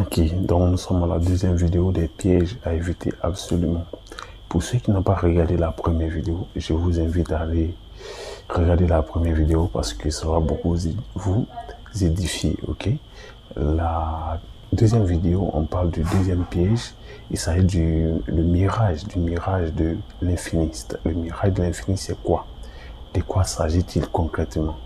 Ok, donc nous sommes à la deuxième vidéo des pièges à éviter absolument. Pour ceux qui n'ont pas regardé la première vidéo, je vous invite à aller regarder la première vidéo parce que ça va beaucoup vous édifier, ok? La deuxième vidéo, on parle du deuxième piège. Il s'agit du mirage de l'infini. Le mirage de l'infini, c'est quoi? De quoi s'agit-il concrètement?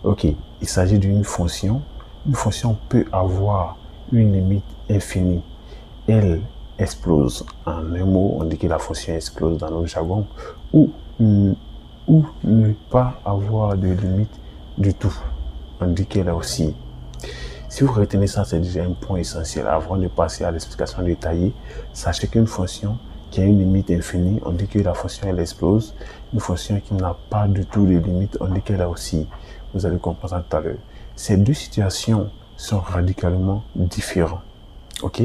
Ok, il s'agit d'une fonction. Une fonction peut avoir une limite infinie. Elle explose. En un mot, on dit que la fonction explose dans notre jargon. Ou ne pas avoir de limite du tout. On dit qu'elle aussi. Si vous retenez ça, c'est déjà un point essentiel. Avant de passer à l'explication détaillée, sachez qu'une fonction qui a une limite infinie, on dit que la fonction elle explose. Une fonction qui n'a pas du tout de limite, on dit qu'elle a aussi. Vous allez comprendre ça tout à l'heure. Ces deux situations sont radicalement différentes. Ok?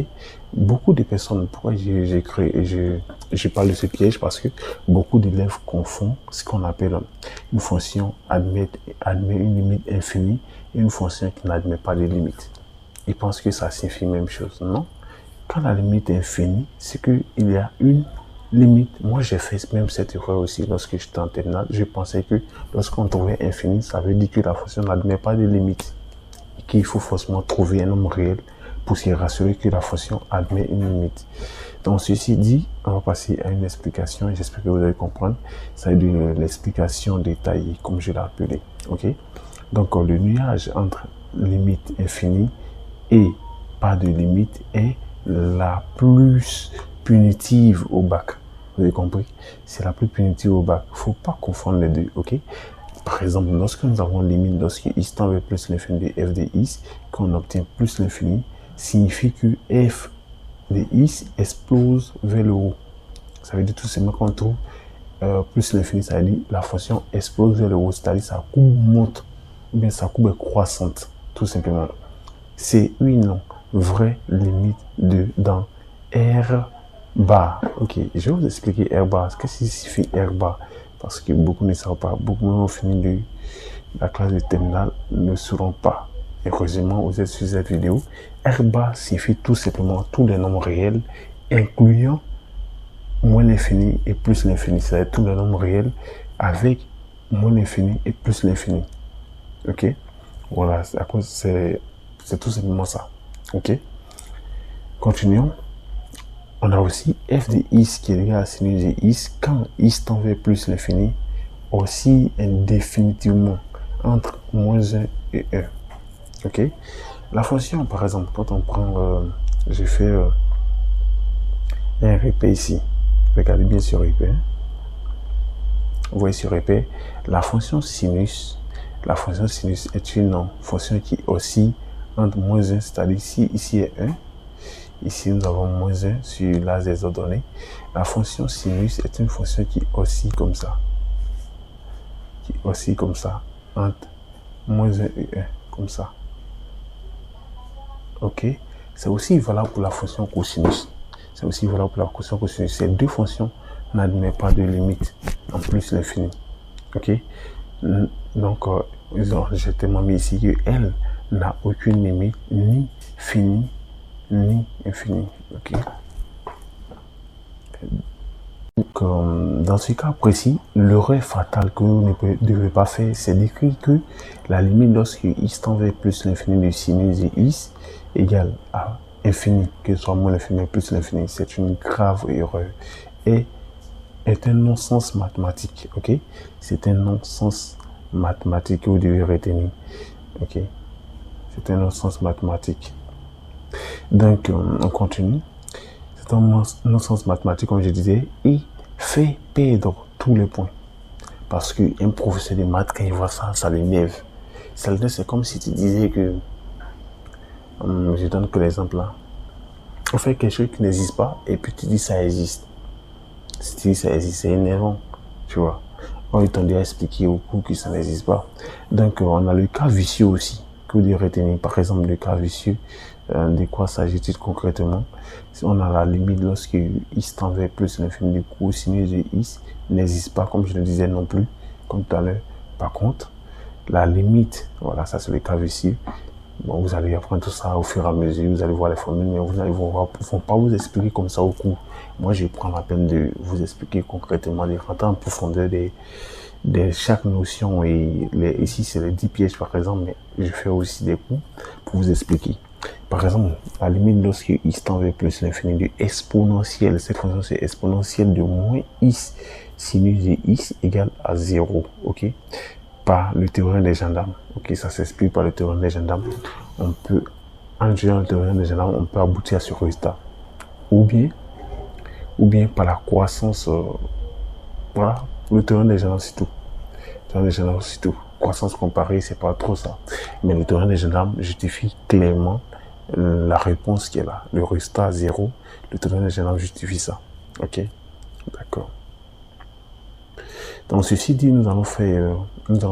Beaucoup de personnes, pourquoi je parle de ce piège? Parce que beaucoup d'élèves confondent ce qu'on appelle une fonction admet une limite infinie et une fonction qui n'admet pas de limite. Ils pensent que ça signifie la même chose. Non. Quand la limite est infinie, c'est qu'il y a une limite. Moi, j'ai fait même cette erreur aussi lorsque j'étais en terminale. Je pensais que lorsqu'on trouvait infini, ça veut dire que la fonction n'admet pas de limite. Et qu'il faut forcément trouver un nombre réel pour se rassurer que la fonction admet une limite. Donc, ceci dit, on va passer à une explication et j'espère que vous allez comprendre. Ça va être l'explication détaillée, comme je l'ai appelé. Ok? Donc, le nuage entre limite infinie et pas de limite est la plus punitive au bac. Vous avez compris? C'est la plus punitive au bac. Il ne faut pas confondre les deux, ok? Par exemple, lorsque nous avons limite, lorsque x tend vers plus l'infini de f de x, qu'on obtient plus l'infini, signifie que f de x explose vers le haut. Ça veut dire tout simplement qu'on trouve plus l'infini, ça veut dire la fonction explose vers le haut, c'est-à-dire sa courbe monte, ou bien sa courbe est croissante, tout simplement. C'est une vraie limite dans R bar. Ok, je vais vous expliquer R bar. Qu'est-ce que signifie R bar? Parce que beaucoup ne savent pas, beaucoup ont fini de la classe de terminale ne sauront pas. Heureusement, vous êtes sur cette vidéo. R bar signifie tout simplement tous les nombres réels, incluant moins l'infini et plus l'infini. C'est-à-dire tous les nombres réels avec moins l'infini et plus l'infini. Ok? Voilà, c'est tout simplement ça. Ok? Continuons. On a aussi f de x qui est égal à sinus de x quand x tend vers plus l'infini, aussi indéfinitivement entre moins 1 et 1. Ok? La fonction, par exemple, quand on prend, j'ai fait un répé ici. Regardez bien sur répé. Vous voyez sur répé, la fonction sinus est une fonction qui oscille entre moins 1, c'est-à-dire ici est 1. Ici, nous avons moins 1 sur l'axe des ordonnées. La fonction sinus est une fonction qui oscille comme ça. Qui oscille comme ça, entre moins 1 et 1, comme ça. Ok? C'est aussi valable pour la fonction cosinus. Ces deux fonctions n'admettent pas de limite, en plus l'infini. Ok? Donc, j'ai tellement mis ici qu'elle n'a aucune limite, ni finie, ni infini. Ok. Donc, dans ce cas précis, l'erreur fatale que vous ne devez pas faire, c'est d'écrire que la limite lorsque x tend vers plus l'infini de sinus de x égale à infini, que ce soit moins l'infini plus l'infini. C'est une grave erreur et est un non-sens mathématique. Ok. C'est un non-sens mathématique que vous devez retenir. Ok. C'est un non-sens mathématique. Donc, on continue. C'est un non-sens mathématique, comme je disais, et fait perdre tous les points. Parce qu'un professeur de maths, quand il voit ça, ça l'énerve. C'est comme si tu disais que, je donne que l'exemple là, on fait quelque chose qui n'existe pas, et puis tu dis ça existe. Si tu dis ça existe, c'est énervant, tu vois. Ils t'ont déjà expliqué au cours que ça n'existe pas. Donc, on a le cas vicieux aussi, que vous devez retenir. Par exemple, le cas vicieux, de quoi s'agit-il concrètement? On a la limite lorsque x tend vers plus l'infini du cosinus de x n'existe pas, comme je le disais non plus, comme tout à l'heure. Par contre, la limite, voilà, ça c'est le cas vicieux, Bon, vous allez apprendre tout ça au fur et à mesure, vous allez voir les formules, mais ils ne vont pas vous expliquer comme ça au cours. Moi, je prends la peine de vous expliquer concrètement, de rentrer en profondeur de chaque notion. Et ici, c'est les 10 pièges, par exemple, mais je fais aussi des cours pour vous expliquer. Par exemple, la limite lorsque x tend vers plus l'infini du exponentiel, cette fonction c'est exponentielle de moins x sinus de x égale à 0, ok, par le théorème des gendarmes. Ok, ça s'explique par le théorème des gendarmes. On peut, en utilisant le théorème des gendarmes, on peut aboutir à ce résultat. Ou bien par la croissance, voilà, le théorème des gendarmes c'est tout. Le théorème des gendarmes c'est tout. Croissance comparée, c'est pas trop ça. Mais le théorème des gendarmes justifie clairement la réponse qui est là. Le résultat à 0, le théorème des gendarmes justifie ça. Ok, d'accord. Donc, ceci dit, nous allons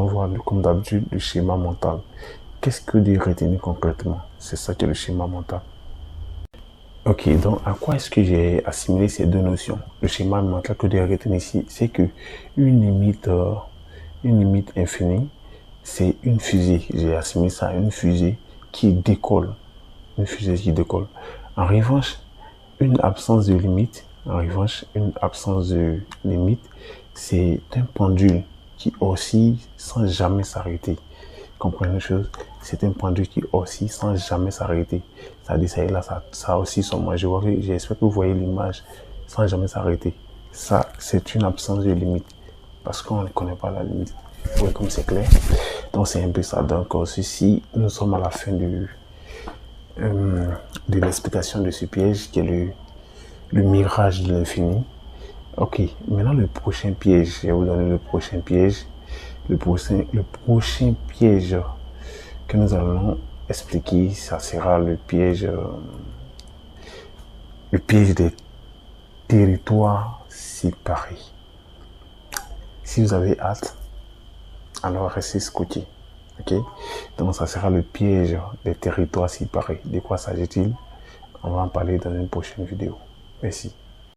voir, comme d'habitude, le schéma mental. Qu'est-ce que de retenir concrètement? C'est ça que le schéma mental. Ok, donc à quoi est-ce que j'ai assimilé ces deux notions? Le schéma mental que de retenir ici, c'est que une limite infinie, c'est une fusée. J'ai assimilé ça à une fusée qui décolle. Une fusée qui décolle. En revanche, une absence de limite, c'est un pendule qui oscille sans jamais s'arrêter. Comprenez une chose? C'est un pendule qui oscille sans jamais s'arrêter. C'est-à-dire, ça est là, ça oscille sur moi. J'espère que vous voyez l'image sans jamais s'arrêter. Ça, c'est une absence de limite. Parce qu'on ne connaît pas la limite. Vous voyez comme c'est clair? Donc, c'est un peu ça. Donc, ceci, nous sommes à la fin de l'explication de ce piège qui est le mirage de l'infini. Ok, maintenant le prochain piège, je vais vous donner le prochain piège. Le prochain piège que nous allons expliquer, ça sera le piège des territoires séparés. Si vous avez hâte, alors restez scotché. Ok, donc ça sera le piège des territoires séparés. De quoi s'agit-il? On va en parler dans une prochaine vidéo. Merci.